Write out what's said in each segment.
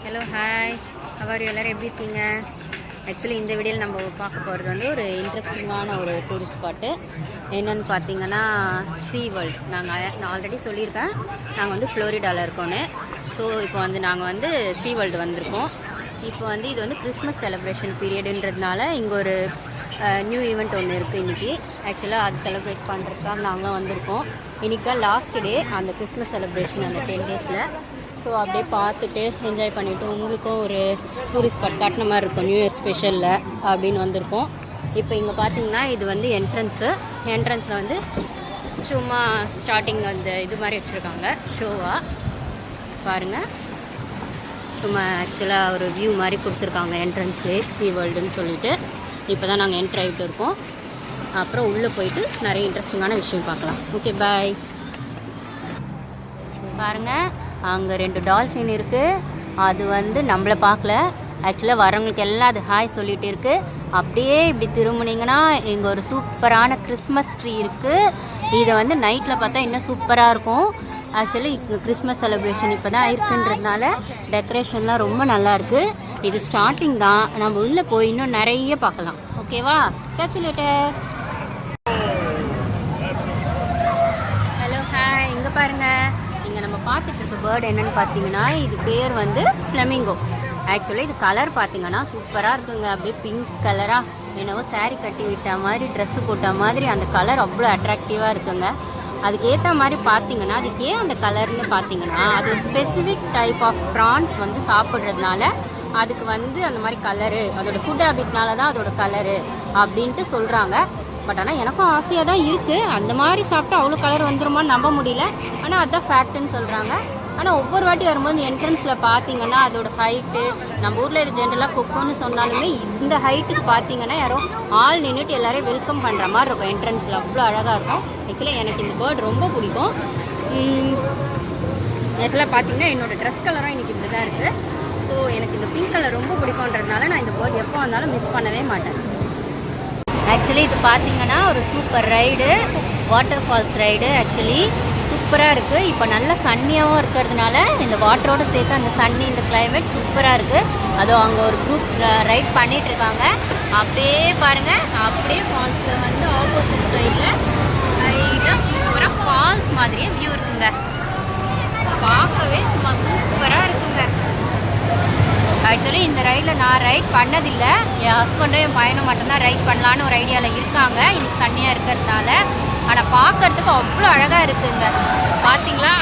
Hello hi அவர் எல்லோரும் எப்படி இருக்கீங்க? ஆக்சுவலி இந்த வீடியோவில் நம்ம பார்க்க போகிறது வந்து ஒரு இன்ட்ரெஸ்டிங்கான ஒரு டூரிஸ்ட் ஸ்பாட்டு. என்னென்னு பார்த்தீங்கன்னா சீ வேர்ல்டு. நான் ஆல்ரெடி சொல்லியிருக்கேன், நாங்கள் வந்து ஃப்ளோரிடாவில் இருக்கோன்னு. ஸோ இப்போ வந்து நாங்கள் வந்து சீ வேர்ல்டு வந்திருக்கோம். இப்போ வந்து இது வந்து கிறிஸ்மஸ் செலிப்ரேஷன் பீரியடுன்றதுனால இங்கே ஒரு நியூ ஈவெண்ட் ஒன்று இருக்குது இன்றைக்கி. ஆக்சுவலாக அது செலிப்ரேட் பண்ணுறதுக்காக நாங்களும் வந்திருக்கோம். இன்றைக்கி தான் லாஸ்ட் டே அந்த கிறிஸ்மஸ் செலிப்ரேஷன் அந்த 10 டேஸில். ஸோ அப்படியே பார்த்துட்டு என்ஜாய் பண்ணிவிட்டு உங்களுக்கும் ஒரு டூரிஸ்ட் ஸ்பாட் காட்டின மாதிரி இருக்கும் நியூ இயர் ஸ்பெஷலில் அப்படின்னு வந்திருக்கோம். இப்போ இங்கே பார்த்தீங்கன்னா இது வந்து என்ட்ரன்ஸில் வந்து சும்மா ஸ்டார்டிங் அந்த இது மாதிரி வச்சுருக்காங்க ஷோவாக பாருங்கள். சும்மா ஆக்சுவலாக ஒரு வியூ மாதிரி கொடுத்துருக்காங்க என்ட்ரன்ஸ்லேயே சீ வேர்ல்டுன்னு சொல்லிட்டு. இப்போ தான் நாங்கள் என்ட்ரு ஆகிட்டு இருக்கோம். அப்புறம் உள்ளே போயிட்டு நிறைய இன்ட்ரெஸ்டிங்கான விஷயம் பார்க்கலாம். Okay bye. பாருங்கள், அங்கே 2 டால்ஃபின் இருக்குது. அது வந்து நம்மளை பார்க்கல, ஆக்சுவலாக வரவங்களுக்கு எல்லாம் அது ஹாய் சொல்லிகிட்டு இருக்குது. அப்படியே இப்படி திரும்பினீங்கன்னா இங்கே ஒரு சூப்பரான கிறிஸ்மஸ் ட்ரீ இருக்குது. இதை வந்து நைட்டில் பார்த்தா இன்னும் சூப்பராக இருக்கும். ஆக்சுவலி இங்கே கிறிஸ்மஸ் செலிப்ரேஷன் இப்போ தான் இருக்குன்றதுனால டெக்கரேஷன்லாம் ரொம்ப நல்லாயிருக்கு. இது ஸ்டார்டிங் தான், நம்ம உள்ளே போய் இன்னும் நிறைய பார்க்கலாம். ஓகேவா? Catch you later. Hello hi. இங்கே பாருங்கள், இங்கே நம்ம பார்த்துட்டு இருக்க பேர்டு என்னென்னு பார்த்தீங்கன்னா இது பேர் வந்து ஃப்ளெமிங்கோ. ஆக்சுவலி இது கலர் பார்த்தீங்கன்னா சூப்பராக இருக்குங்க. அப்படியே பிங்க் கலராக என்னவோ சாரீ கட்டி விட்ட மாதிரி ட்ரெஸ்ஸு போட்ட மாதிரி அந்த கலர் அவ்வளோ அட்ராக்டிவாக இருக்குங்க. அதுக்கு ஏற்ற மாதிரி பார்த்தீங்கன்னா அதுக்கு ஏன் அந்த கலர்னு பார்த்தீங்கன்னா அது ஒரு ஸ்பெசிஃபிக் டைப் ஆஃப் ப்ரான்ஸ் வந்து சாப்பிட்றதுனால அதுக்கு வந்து அந்த மாதிரி கலரு, அதோடய ஃபுட் ஹேபிட்னால தான் அதோட கலரு அப்படின்ட்டு சொல்கிறாங்க. பட் ஆனால் எனக்கும் ஆசையாக தான் இருக்குது. அந்த மாதிரி சாப்பிட்டா அவ்வளோ கலர் வந்துருமான்னு நம்ப முடியல. ஆனால் அதுதான் ஃபேக்ட்டுன்னு சொல்கிறாங்க. ஆனால் ஒவ்வொரு வாட்டி வரும்போது என்ட்ரன்ஸில் பார்த்தீங்கன்னா அதோட ஹைட்டு, நம்ம ஊரில் இது ஜென்ரலாக கொக்குன்னு சொன்னாலுமே இந்த ஹைட்டுக்கு பார்த்தீங்கன்னா யாரோ ஆள் நின்றுட்டு எல்லோரையும் வெல்கம் பண்ணுற மாதிரி இருக்கும் என்ட்ரன்ஸில். அவ்வளோ அழகாக இருக்கும். ஆக்சுவலாக எனக்கு இந்த பேர்ட் ரொம்ப பிடிக்கும். ஆக்சுவலாக பார்த்தீங்கன்னா என்னோடய ட்ரெஸ் கலராக இன்றைக்கி இப்படி தான் இருக்குது. ஸோ எனக்கு இந்த பிங்க் கலர் ரொம்ப பிடிக்குன்றதுனால நான் இந்த பேர்ட் எப்போ வந்தாலும் மிஸ் பண்ணவே மாட்டேன். ஆக்சுவலி இது பார்த்தீங்கன்னா ஒரு super ride, water falls ride. Actually சூப்பராக இருக்குது. இப்போ நல்ல சன்னியாகவும் இருக்கிறதுனால இந்த வாட்டரோடு சேர்த்து அந்த சன்னி, இந்த கிளைமேட் சூப்பராக இருக்குது. அதுவும் அங்கே ஒரு குரூப் ரைட் பண்ணிகிட்ருக்காங்க. அப்படியே பாருங்கள், அப்படியே ஃபால்ஸில் வந்து ஆப்போசிட் சைடில் ரைட்டாக சூப்பராக ஃபால்ஸ் மாதிரியே வியூ இருக்குங்க. பார்க்கவே சும்மா சூப்பராக இருக்குங்க. ஆக்சுவலி இந்த ரைடில் நான் ரைட் பண்ணதில்லை. என் ஹஸ்பண்டும் என் பையனும் மட்டும்தான் ரைட் பண்ணலான்னு ஒரு ஐடியாவில் இருக்காங்க இன்னைக்கு சன்னியாக இருக்கிறதுனால. ஆனால் பார்க்கறதுக்கு அவ்வளோ அழகாக இருக்குங்க. பார்த்தீங்களா?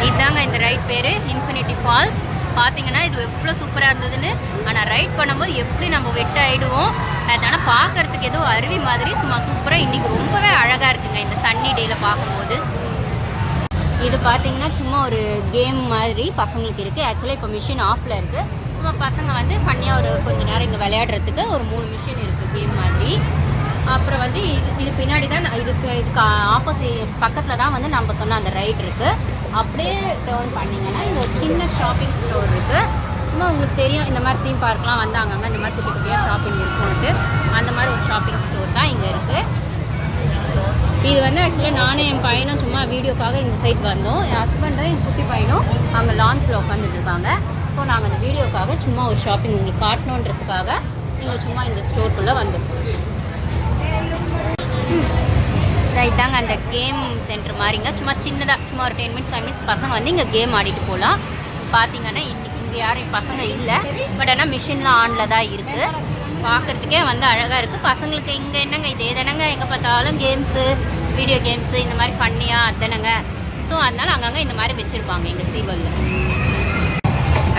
இதுதாங்க இந்த ரைட் பேர் இன்ஃபினிட்டி ஃபால்ஸ். பார்த்தீங்கன்னா இது எவ்வளோ சூப்பராக இருந்ததுன்னு. ஆனால் ரைட் பண்ணும்போது எப்படி நம்ம வெட் ஆகிடுவோம். அதனால் பார்க்குறதுக்கு ஏதோ அருவி மாதிரி சும்மா சூப்பராக இன்றைக்கி ரொம்பவே அழகாக இருக்குங்க இந்த சன்னி டேயில் பார்க்கும்போது. இது பார்த்திங்கன்னா சும்மா ஒரு கேம் மாதிரி பசங்களுக்கு இருக்குது. ஆக்சுவலாக இப்போ மிஷின் ஆஃபில் இருக்குது. சும்மா பசங்க வந்து ஃபன்னியாக ஒரு கொஞ்சம் நேரம் இங்கே விளையாடுறதுக்கு ஒரு 3 மிஷின் இருக்குது கேம் மாதிரி. அப்புறம் வந்து இது பின்னாடி தான் இதுக்கு ஆப்போசிட் பக்கத்தில் தான் வந்து நம்ம சொன்ன அந்த ரைட் இருக்குது. அப்படியே டர்ன் பண்ணிங்கன்னா இங்கே ஒரு சின்ன ஷாப்பிங் ஸ்டோர் இருக்குது. சும்மா உங்களுக்கு தெரியும் இந்த மாதிரி தீம் பார்க்லாம் வந்தாங்க, இந்த மாதிரி குட்டி குட்டியாக ஷாப்பிங் இருக்கும்ட்டு அந்த மாதிரி ஒரு ஷாப்பிங் ஸ்டோர் தான் இங்கே இருக்குது. இது வந்து ஆக்சுவலாக நானும் என் பையனும் சும்மா வீடியோக்காக இந்த சைட் வந்தோம். என் ஹஸ்பண்டும் என் குட்டி பையனும் அங்கே லான்ச்சில் உட்காந்துட்டு இருக்காங்க. ஸோ நாங்கள் அந்த வீடியோக்காக சும்மா ஒரு ஷாப்பிங் உங்களுக்கு காட்டணுன்றதுக்காக நீங்கள் சும்மா இந்த ஸ்டோருக்குள்ளே வந்துருக்கோம். ரைட் தாங்க அந்த கேம் சென்டர் மாதிரிங்க. சும்மா சின்னதாக சும்மா ஒரு 10 மினிட்ஸ் 5 மினிட்ஸ் பசங்க வந்து இங்கே கேம் ஆடிட்டு போகலாம். பார்த்தீங்கன்னா இன்றைக்கி இங்கே யாரும் பசங்க இல்லை. பட் ஆனால் மிஷின்லாம் ஆனில் தான் இருக்குது. பார்க்குறதுக்கே வந்து அழகாக இருக்குது. பசங்களுக்கு இங்கே என்னங்க இதே தானங்க எங்கே பார்த்தாலும் கேம்ஸு, வீடியோ கேம்ஸு இந்த மாதிரி பண்ணியாக அதானங்க. ஸோ அதனால் அங்கங்கே இந்த மாதிரி வச்சுருப்பாங்க எங்கள் சீவலில்.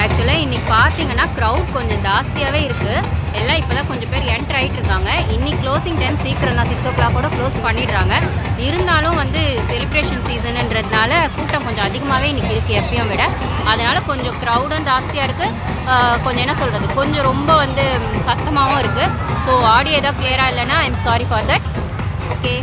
ஆக்சுவலாக இன்றைக்கி பார்த்தீங்கன்னா க்ரௌட் கொஞ்சம் ஜாஸ்தியாகவே இருக்குது. எல்லாம் இப்போ தான் கொஞ்சம் பேர் என்ட்ரு ஆகிட்டு இருக்காங்க. இன்றைக்கி க்ளோசிங் டைம் சீக்கிரம் தான் 6 o'clock க்ளோஸ் பண்ணிடுறாங்க. இருந்தாலும் வந்து செலிப்ரேஷன் சீசனுன்றதுனால கூட்டம் கொஞ்சம் அதிகமாகவே இன்றைக்கி இருக்குது எப்பயும் விட. அதனால் கொஞ்சம் க்ரௌடும் ஜாஸ்தியாக இருக்குது. கொஞ்சம் என்ன சொல்கிறது, கொஞ்சம் ரொம்ப வந்து சத்தமாகவும் இருக்குது. ஸோ ஆடியோ ஏதாவது கிளியராக இல்லைன்னா I am sorry for that. Okay.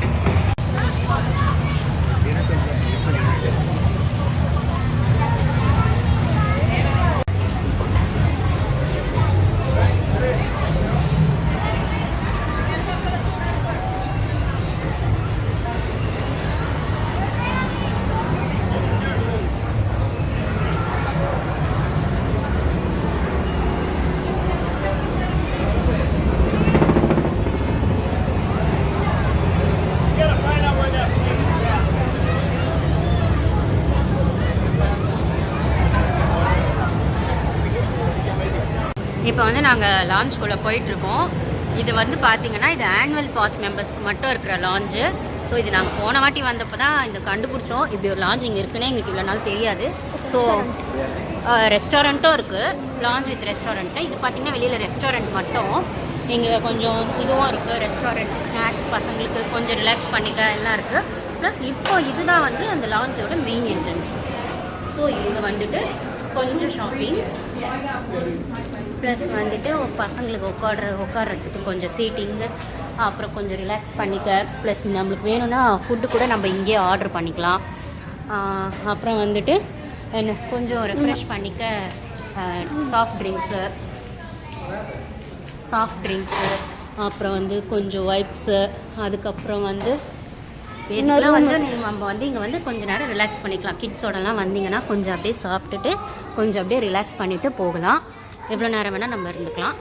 இப்போ வந்து நாங்கள் லான்ச்குள்ளே போயிட்டுருக்கோம். இது வந்து பார்த்திங்கன்னா இது ஆனுவல் பாஸ் மெம்பர்ஸ்க்கு மட்டும் இருக்கிற லான்ச்சு. ஸோ இது நாங்கள் போன வாட்டி வந்தப்போ தான் இந்த கண்டுபிடிச்சோம். இப்படி ஒரு லான்ச் இங்கே இருக்குன்னே எங்களுக்கு இவ்வளோ நாள் தெரியாது. ஸோ ரெஸ்டாரண்ட்டும் இருக்குது, லான்ச் வித் ரெஸ்டாரண்ட்டு. இது பார்த்திங்கன்னா வெளியில் ரெஸ்டாரண்ட் மட்டும். இங்கே கொஞ்சம் இதுவும் இருக்குது, ரெஸ்டாரண்ட், ஸ்நாக்ஸ், பசங்களுக்கு கொஞ்சம் ரிலாக்ஸ் பண்ணிக்க எல்லாம் இருக்குது. ப்ளஸ் இப்போ இதுதான் வந்து அந்த லான்ச்சோட மெயின் என்ட்ரன்ஸ். ஸோ இங்கே வந்துட்டு கொஞ்சம் ஷாப்பிங், ப்ளஸ் வந்துட்டு பசங்களுக்கு உட்கார்றதுக்கு கொஞ்சம் சீட்டிங்கு, அப்புறம் கொஞ்சம் ரிலாக்ஸ் பண்ணிக்க, ப்ளஸ் நம்மளுக்கு வேணும்னா ஃபுட்டு கூட நம்ம இங்கேயே ஆர்டர் பண்ணிக்கலாம். அப்புறம் வந்துட்டு என்ன கொஞ்சம் ரெஃப்ரெஷ் பண்ணிக்க சாஃப்ட் ட்ரிங்க்ஸு, அப்புறம் வந்து கொஞ்சம் வைப்ஸு, அதுக்கப்புறம் வந்து பேசிக்கலாக வந்து நம்ம வந்து இங்கே வந்து கொஞ்சம் நேரம் ரிலாக்ஸ் பண்ணிக்கலாம். கிட்ஸோடலாம் வந்தீங்கன்னா கொஞ்சம் அப்படியே சாப்பிட்டுட்டு கொஞ்சம் அப்படியே ரிலாக்ஸ் பண்ணிவிட்டு போகலாம். எவ்வளோ நேரம் வேணால் நம்ம இருந்துக்கலாம்.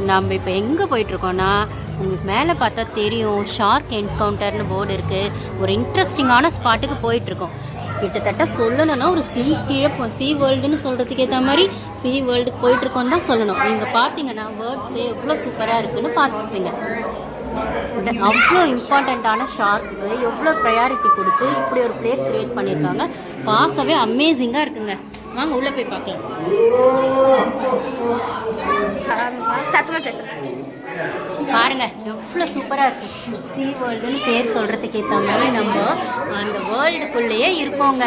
நம்ம இப்போ எங்கே போயிட்டுருக்கோன்னா, உங்களுக்கு மேலே பார்த்தா தெரியும் ஷார்க் என்கவுண்டர்னு போர்டு இருக்குது. ஒரு இன்ட்ரெஸ்டிங்கான ஸ்பாட்டுக்கு போயிட்டுருக்கோம். கிட்டத்தட்ட சொல்லணும்னா ஒரு சி வேர்ல்டுன்னு சொல்கிறதுக்கு ஏற்ற மாதிரி சி வேர்ல்டுக்கு போயிட்டுருக்கோன்னு தான் சொல்லணும். நீங்கள் பார்த்தீங்கன்னா வேர்ட்ஸே எவ்வளோ சூப்பராக இருக்குதுன்னு பார்த்துருப்பீங்க. அவ்வளோ இம்பார்ட்டண்ட்டான ஷார்க்கு எவ்வளோ ப்ரையாரிட்டி கொடுத்து இப்படி ஒரு பிளேஸ் க்ரியேட் பண்ணியிருக்காங்க. பார்க்கவே அமேசிங்காக இருக்குங்க. வாங்க உள்ளே போய் பார்க்கலாம். சத்தமாக பேசுகிறேன். பாருங்கள் எவ்வளோ சூப்பராக இருக்குது. சி வேர்ல்டுன்னு பேர் சொல்கிறதுக்கு ஏற்ற மாதிரி நம்ம அந்த வேர்ல்டுக்குள்ளேயே இருப்போங்க.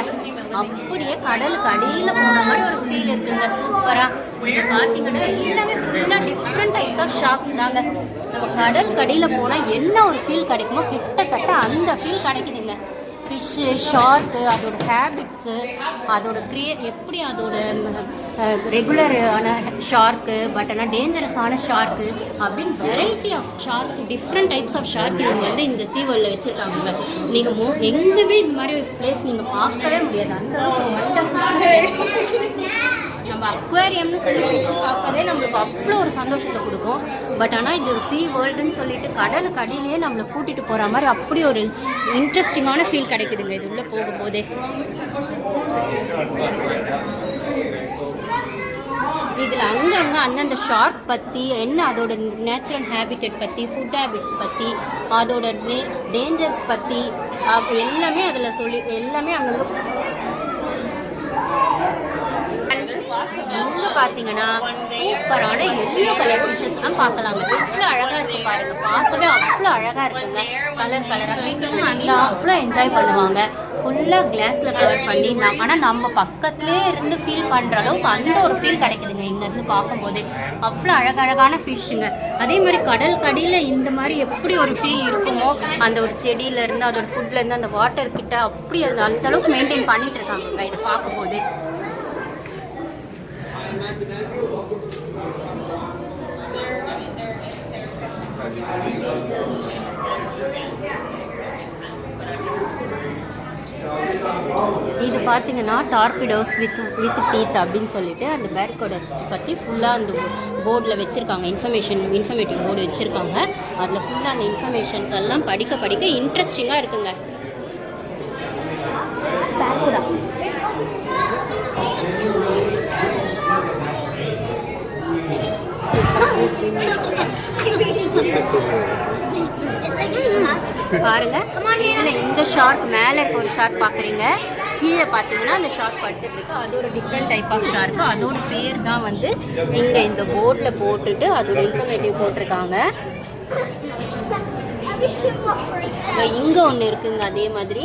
அப்படியே கடலுக்கு அடியில் போன மாதிரி ஒரு ஃபீல் இருக்குங்க. சூப்பராக இங்கே பார்த்தீங்கன்னா எல்லாமே ஃபுல்லாக டிஃப்ரெண்ட் டைப்ஸ் ஆஃப் ஷாப்ஸ் தாங்க. நம்ம கடல் கடியில் போனால் என்ன ஒரு ஃபீல் கிடைக்குமோ கிட்டத்தட்ட அந்த ஃபீல் கிடைக்குதுங்க. ஃபிஷ்ஷு, ஷார்க்கு, அதோட ஹேபிட்ஸு, அதோட எப்படி அதோட ரெகுலரான ஷார்க்கு, பட் ஆனால் டேஞ்சரஸான ஷார்க்கு அப்படின்னு variety of shark, different types of shark இவங்க வந்து இந்த சீவேர்ல்டில் வச்சுருக்காங்க. நீங்கள் எங்கேயுமே இந்த மாதிரி ஒரு பிளேஸ் நீங்கள் பார்க்கவே முடியாது. அந்த வண்டர்ஃபுல்லான பிளேஸ். நம்ம அக்வேரியம்னு சொல்லி ஃபிஷ் பார்க்கவே நம்மளுக்கு அவ்வளோ ஒரு சந்தோஷத்தை கொடுக்கும். பட் ஆனால் இது சி வேர்ல்டுன்னு சொல்லிட்டு கடலுக்கு அடியிலேயே நம்மளை கூட்டிகிட்டு போகிற மாதிரி அப்படி ஒரு இன்ட்ரெஸ்டிங்கான ஃபீல் கிடைக்குதுங்க இது உள்ளே போகும்போதே. இதில் அங்கங்கே அந்தந்த ஷார்க் பற்றி என்ன, அதோட நேச்சுரல் ஹேபிட்டட் பற்றி, ஃபுட் ஹேபிட்ஸ் பற்றி, அதோட டேஞ்சர்ஸ் பற்றி எல்லாமே அதில் சொல்லி எல்லாமே அங்கங்கே. இங்கே பார்த்தீங்கன்னா சூப்பரான எல்லோ கலர் ஃபிஷ்ஷஸ்லாம் பார்க்கலாங்க. எவ்வளோ அழகாக இருக்குது பாருங்கள். பார்க்கவே அவ்வளோ அழகாக இருக்குங்க. கலர் கலராக கிட்ஸும் நல்லா அவ்வளோ என்ஜாய் பண்ணுவாங்க. ஃபுல்லாக கிளாஸில் கவர் பண்ணி ஆனால் நம்ம பக்கத்துலேயே இருந்து ஃபீல் பண்ணுற அளவுக்கு அந்த ஒரு ஃபீல் கிடைக்குதுங்க இங்கேருந்து பார்க்கும்போது. அவ்வளோ அழகழகான ஃபிஷ்ஷுங்க. அதே மாதிரி கடல் கடியில் இந்த மாதிரி எப்படி ஒரு ஃபீல் இருக்குமோ அந்த ஒரு செடியிலேருந்து அதோட ஃபுட்லேருந்து அந்த வாட்டர் கிட்ட அப்படி அந்த அளவுக்கு மெயின்டைன் பண்ணிட்டு இருக்காங்க இதை பார்க்கும்போது. இது பார்த்தீங்கன்னா டார்பிடோஸ் வித் டீத் அப்படின்னு சொல்லிட்டு அந்த பேர்கோடஸ் பற்றி ஃபுல்லாக அந்த போர்டில் வச்சுருக்காங்க. இன்ஃபர்மேட்டிவ் போர்டு வச்சுருக்காங்க. அதில் ஃபுல்லாக அந்த இன்ஃபர்மேஷன்ஸ் எல்லாம் படிக்க இன்ட்ரெஸ்டிங்காக இருக்குங்க. பேர்கோடா பாருங்க. இதில் இந்த ஷார்க் மேலே இருக்க ஒரு ஷார்க் பார்க்குறீங்க, கீழே பார்த்தீங்கன்னா அந்த ஷார்க் படுத்துட்டு இருக்கு. அது ஒரு டிஃப்ரெண்ட் டைப் ஆஃப் ஷார்க்கு. அதோட பேர் தான் வந்து இங்கே இந்த போர்டில் போட்டுட்டு அதோட இன்ஃபர்மேட்டிவ் போட்டிருக்காங்க. இங்கே ஒன்று இருக்குங்க அதே மாதிரி.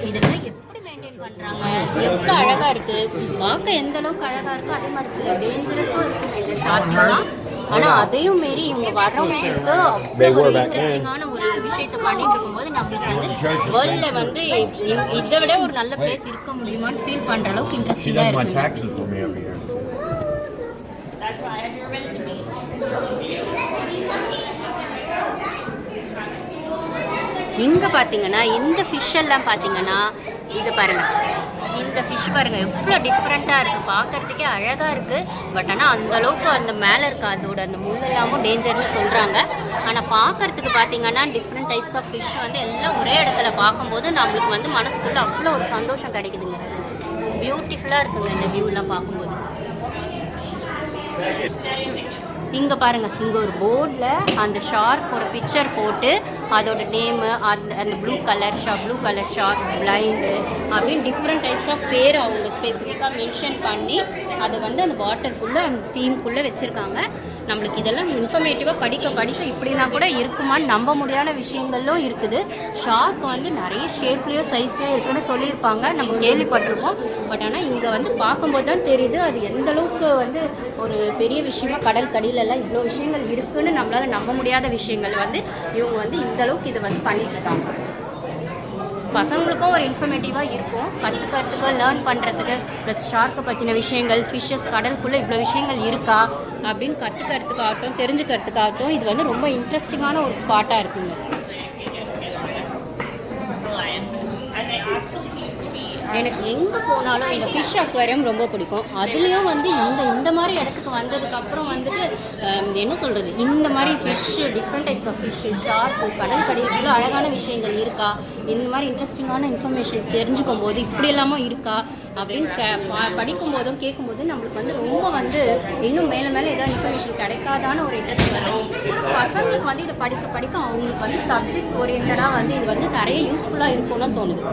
இதெல்லாம் எப்படி மெயின்டைன் பண்ணுறாங்க, எவ்வளோ அழகாக இருக்குது பார்க்க, எந்த அளவுக்கு அழகாக இருக்கோ அதே மாதிரி சில டேஞ்சரஸும் இருக்குங்க இந்த ஷார்க்லாம். ஆனால் அதையும் மீறி இவங்க வர்றவங்களுக்கு அவ்வளோ ஒரு இன்ட்ரெஸ்டிங்கான ஒரு விஷயத்தை பண்ணிட்டு இருக்கும்போது நம்மளுக்கு வந்து வேர்ல்டில் வந்து இதை விட ஒரு நல்ல பிளேஸ் இருக்க முடியுமான்னு ஃபீல் பண்ணுற அளவுக்கு இன்ட்ரெஸ்டிங்காக இருக்குங்க. இங்கே பார்த்தீங்கன்னா இந்த ஃபிஷ் எல்லாம் பார்த்தீங்கன்னா இது பாருங்கள், இந்த ஃபிஷ் பாருங்கள் எவ்வளோ டிஃப்ரெண்ட்டாக இருக்குது, பார்க்குறதுக்கே அழகாக இருக்குது. பட் ஆனால் அந்தளவுக்கு அந்த மேலே இருக்க அதோட அந்த முள்ளெல்லாமும் டேஞ்சர்னு சொல்கிறாங்க. ஆனால் பார்க்குறதுக்கு பார்த்தீங்கன்னா டிஃப்ரெண்ட் டைப்ஸ் ஆஃப் ஃபிஷ் வந்து எல்லாம் ஒரே இடத்துல பார்க்கும்போது நம்மளுக்கு வந்து மனசுக்குள்ளே அவ்வளோ ஒரு சந்தோஷம் கிடைக்குதுங்க. பியூட்டிஃபுல்லாக இருக்குங்க இந்த வியூலாம் பார்க்கும்போது. இங்கே பாருங்கள், இங்கே ஒரு போர்டில் அந்த ஷார்க்கோட பிக்சர் போட்டு அதோட நேமு, அந்த ப்ளூ கலர் ஷார்க், பிளைண்டு அப்படின்னு டிஃப்ரெண்ட் டைப்ஸ் ஆஃப் பேர் அவங்க ஸ்பெசிஃபிக்காக மென்ஷன் பண்ணி அதை வந்து அந்த வாட்டர் ஃபுல்லாக அந்த தீம்குள்ளே வச்சுருக்காங்க. நம்மளுக்கு இதெல்லாம் இன்ஃபர்மேட்டிவாக படிக்க இப்படிலாம் கூட இருக்குமான்னு நம்ப முடியாத விஷயங்களும் இருக்குது. ஷார்க் வந்து நிறைய ஷேப்லேயோ சைஸ்லேயோ இருக்குன்னு சொல்லியிருப்பாங்க, நம்ம கேள்விப்பட்டிருப்போம். பட் ஆனால் இங்கே வந்து பார்க்கும்போது தான் தெரியுது அது எந்தளவுக்கு வந்து ஒரு பெரிய விஷயமா. கடல் கடியிலெல்லாம் இவ்வளோ விஷயங்கள் இருக்குதுன்னு நம்மளால் நம்ப முடியாத விஷயங்கள் வந்து இவங்க வந்து இந்தளவுக்கு இதை வந்து பண்ணிட்டுருக்காங்க. பசங்களுக்கும் ஒரு இன்ஃபர்மேட்டிவாக இருக்கும், கற்றுக்கிறதுக்கு லேர்ன் பண்ணுறதுக்கு. ப்ளஸ் ஷார்க்கை பற்றின விஷயங்கள், ஃபிஷ்ஷஸ், கடலுக்குள்ளே இவ்வளோ விஷயங்கள் இருக்கா அப்படின்னு கற்றுக்கிறதுக்காகட்டும் தெரிஞ்சுக்கிறதுக்காகட்டும் இது வந்து ரொம்ப இன்ட்ரெஸ்டிங்கான ஒரு ஸ்பாட்டாக இருக்குங்க. எனக்கு எங்கே போனாலும் இந்த ஃபிஷ் அக்வாரியம் ரொம்ப பிடிக்கும். அதுலேயும் வந்து இந்த மாதிரி இடத்துக்கு வந்ததுக்கப்புறம் வந்துட்டு என்ன சொல்கிறது, இந்த மாதிரி fish, different types of fish, shark, கடல் கடியில் அழகான விஷயங்கள் இருக்கா, இந்த மாதிரி இன்ட்ரெஸ்டிங்கான இன்ஃபர்மேஷன் தெரிஞ்சுக்கும் போது இப்படி எல்லாமும் இருக்கா அப்படின்னு படிக்கும்போதும் கேட்கும்போதும் நம்மளுக்கு வந்து ரொம்ப வந்து இன்னும் மேலே ஏதாவது இன்ஃபர்மேஷன் கிடைக்காதான ஒரு இன்ட்ரெஸ்ட் வருது. பசங்களுக்கு வந்து இதை படிக்க அவங்களுக்கு வந்து சப்ஜெக்ட் ஓரியன்டாக வந்து இது வந்து நிறைய யூஸ்ஃபுல்லாக இருக்கும்னு தோணுது.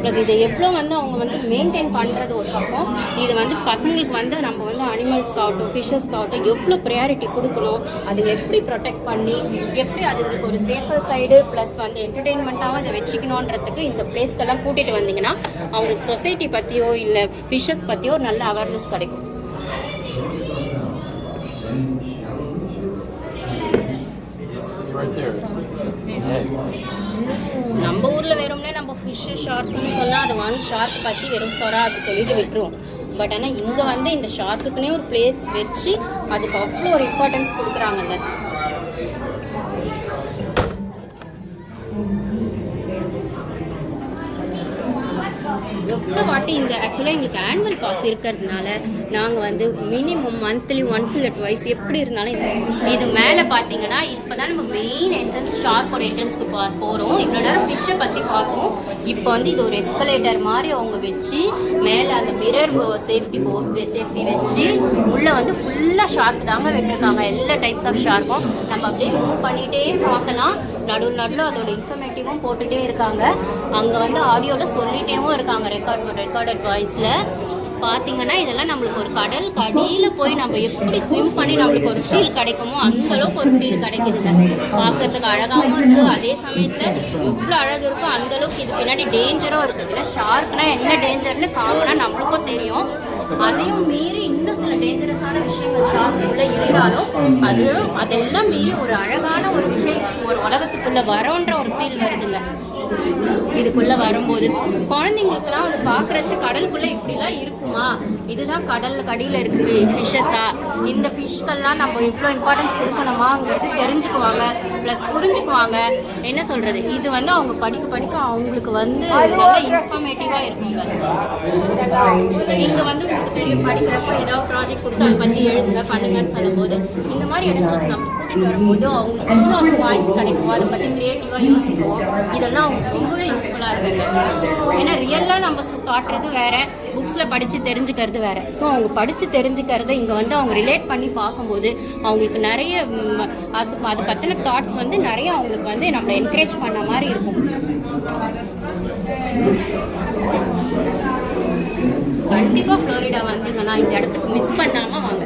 ப்ளஸ் இதை எவ்வளோ வந்து அவங்க வந்து மெயின்டைன் பண்ணுறது ஒரு பக்கம், இது வந்து பசங்களுக்கு வந்து நம்ம வந்து அனிமல்ஸ்க்காகட்டும் ஃபிஷ்ஷஸ்க்காகட்டும் எவ்வளோ ப்ரையாரிட்டி கொடுக்கணும், அதுங்களை எப்படி ப்ரொடெக்ட் பண்ணி எப்படி அதுங்களுக்கு ஒரு சேஃபர் சைடு ப்ளஸ் வந்து என்டர்டெயின்மெண்ட்டாகவும் அதை வச்சுக்கணுன்றதுக்கு இந்த பிளேஸ்க்கெல்லாம் கூட்டிகிட்டு வந்தீங்கன்னா அவங்களுக்கு சொசைட்டி பற்றியோ இல்லை ஃபிஷ்ஷஸ் பற்றியோ ஒரு நல்ல அவேர்னஸ் கிடைக்கும். நம்ம ஊரில் வெறும்னே நம்ம ஃபிஷ்ஷு ஷார்க்குன்னு சொன்னால் அதை வாங்கி ஷார்க் பற்றி வெறும் சொரா அப்படி சொல்லிட்டு விட்டுருவோம். பட் ஆனால் இங்கே வந்து இந்த ஷார்க்குக்குன்னே ஒரு பிளேஸ் வச்சு அதுக்கு அவ்வளோ ஒரு இம்பார்ட்டன்ஸ் கொடுக்குறாங்கங்க. எவ்வளோ வாட்டி இந்த ஆக்சுவலாக எங்களுக்கு ஆனுவல் பாஸ் இருக்கிறதுனால நாங்கள் வந்து மினிமம் மந்த்லி ஒன்ஸ் இல்லை ட்வைஸ் எப்படி இருந்தாலும் இது மேலே பார்த்தீங்கன்னா இப்போ தான் நம்ம மெயின் என்ட்ரன்ஸ் ஷார்க்கோட என்ட்ரன்ஸ்க்கு போகிறோம். இவ்வளோ நேரம் ஃபிஷ்ஷை பற்றி பார்ப்போம். இப்போ வந்து இது ஒரு எஸ்கலேட்டர் மாதிரி அவங்க வச்சு மேலே அந்த மிரர் சேஃப்டி வச்சு உள்ளே வந்து ஃபுல்லாக ஷார்க் தாங்க விட்டுருக்காங்க. எல்லா டைப்ஸ் ஆஃப் ஷார்க்கும் நம்ம அப்படியே மூவ் பண்ணிகிட்டே பார்க்கலாம். நடுவில் அதோட இன்ஃபர்மேட்டிவும் போட்டுகிட்டே இருக்காங்க. அங்கே வந்து ஆடியோவில் சொல்லிகிட்டேவும் இருக்காங்க ரெக்கார்டட் வாய்ஸில். பார்த்தீங்கன்னா இதெல்லாம் நம்மளுக்கு ஒரு கடல் கடியில் போய் நம்ம எப்படி ஸ்விம் பண்ணி நம்மளுக்கு ஒரு ஃபீல் கிடைக்குமோ அந்தளவுக்கு ஒரு ஃபீல் கிடைக்குதுங்க. பார்க்கறதுக்கு அழகாகவும் இருக்குது, அதே சமயத்தில் எவ்வளோ அழகு இருக்கோ அந்தளவுக்கு இது பின்னாடி டேஞ்சரும் இருக்குது. இல்லை ஷார்க்னால் என்ன டேஞ்சர்னு காமனாக நம்மளுக்கும் தெரியும். அதையும் மீறி இன்னும் சில டேஞ்சரஸான விஷயங்கள் ஷார்க்குள்ளே இருந்தாலும் அதெல்லாம் மீறி ஒரு அழகான ஒரு விஷயம் ஒரு உலகத்துக்குள்ளே வரோன்ற ஒரு ஃபீல் வருதுங்க. இதுக்குள்ளே வரும்போது குழந்தைங்களுக்குலாம் வந்து பார்க்குறச்ச கடலுக்குள்ளே இப்படிலாம் இருக்குமா, இதுதான் கடல் கடியில் இருக்குது ஃபிஷ்ஷஸா, இந்த ஃபிஷ்கெல்லாம் நம்ம இவ்வளோ இம்பார்ட்டன்ஸ் கொடுக்கணுமாங்கிறது தெரிஞ்சுக்குவாங்க. ப்ளஸ் புரிஞ்சுக்குவாங்க. என்ன சொல்கிறது, இது வந்து அவங்க படிக்க படிக்க அவங்களுக்கு வந்து நல்லா இன்ஃபர்மேட்டிவாக இருக்குங்க. இங்கே வந்து உங்களுக்கு தெரியும், படிக்கிறப்ப ஏதாவது ப்ராஜெக்ட் கொடுத்து அதை பற்றி எழுதுங்க பண்ணுங்கன்னு சொல்லும்போது இந்த மாதிரி இடங்களுக்கு நம்ம கூட்டிகிட்டு வரும்போது அவங்களுக்கு இன்னும் அந்த பாயிண்ட்ஸ் கிடைக்கும். அதை பற்றி க்ரியேட்டிவாக யோசிக்கும். இதெல்லாம் அவங்களுக்கு ரொம்பவே யூஸ்ஃபுல்லாக இருக்குங்க. ஏன்னா ரியலாக நம்ம காட்டுறது வேறு, புக்ஸில் படித்து தெரிஞ்சுக்கிறது வேறு. ஸோ அவங்க படித்து தெரிஞ்சுக்கிறத இங்கே வந்து அவங்க ரிலேட் பண்ணி பார்க்கும்போது அவங்களுக்கு நிறைய அது பற்றின தாட்ஸ் வந்து நிறைய அவங்களுக்கு வந்து நம்மளை என்கரேஜ் பண்ண மாதிரி இருக்கும். கண்டிப்பாக ஃப்ளோரிடா வந்துங்கன்னா இந்த இடத்துக்கு மிஸ் பண்ணாமல் வாங்க.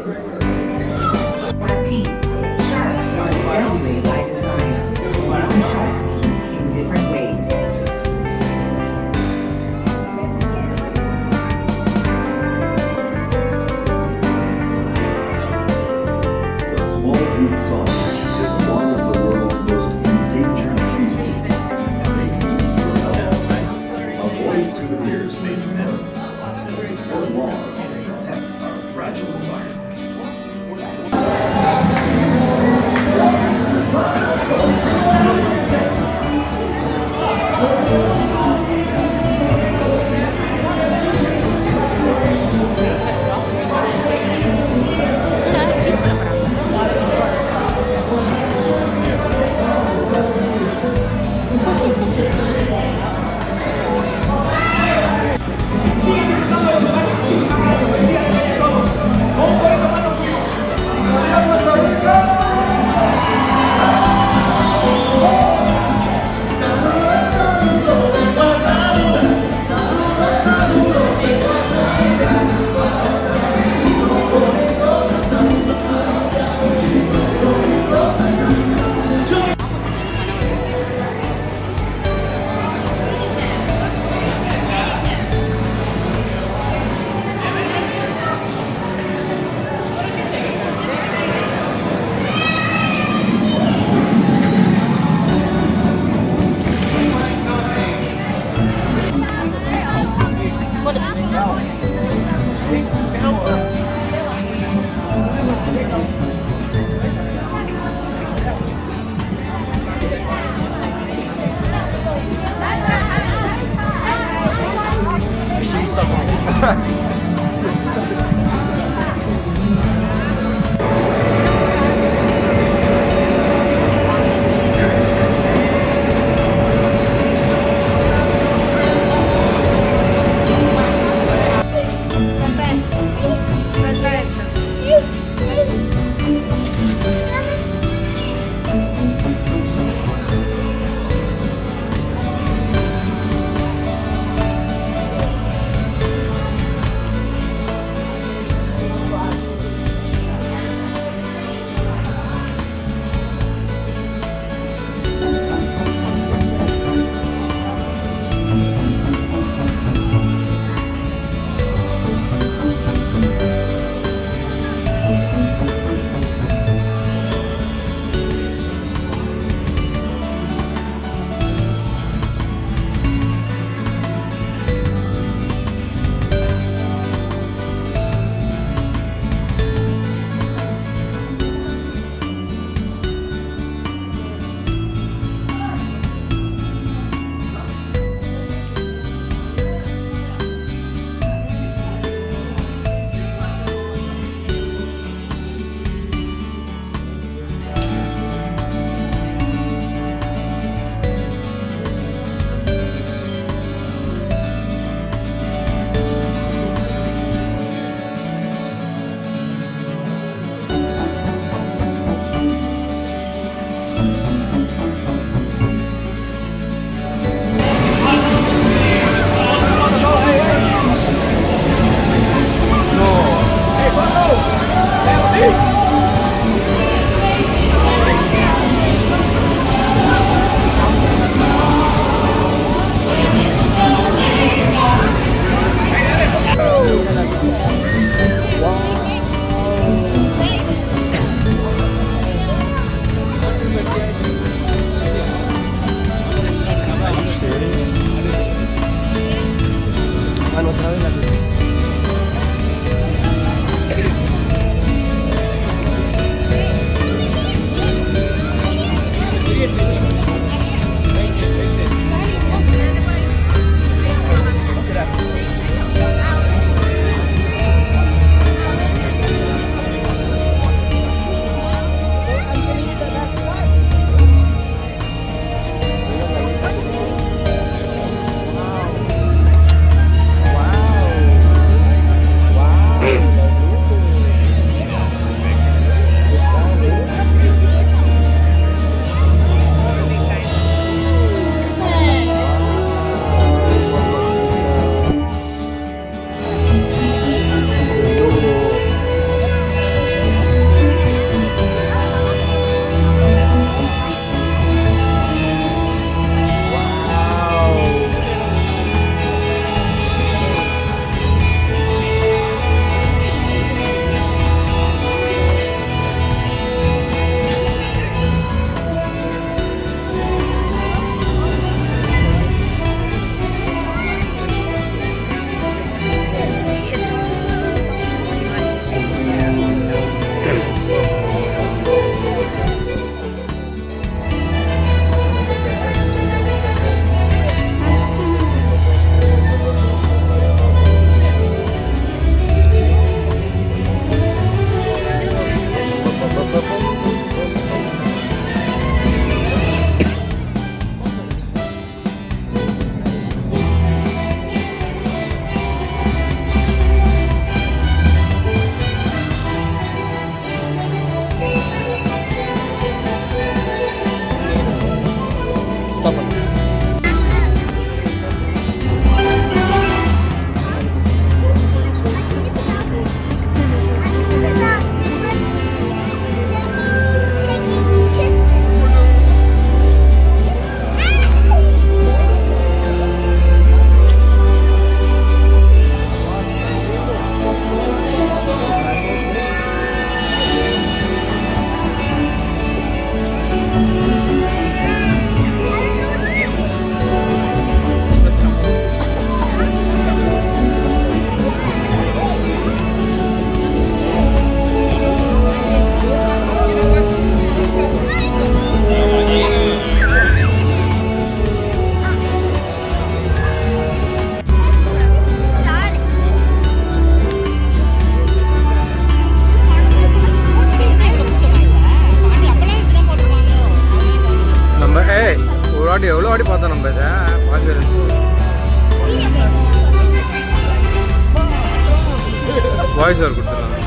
வாய்ஸ் ஓவர் கொடுத்துருவாங்க.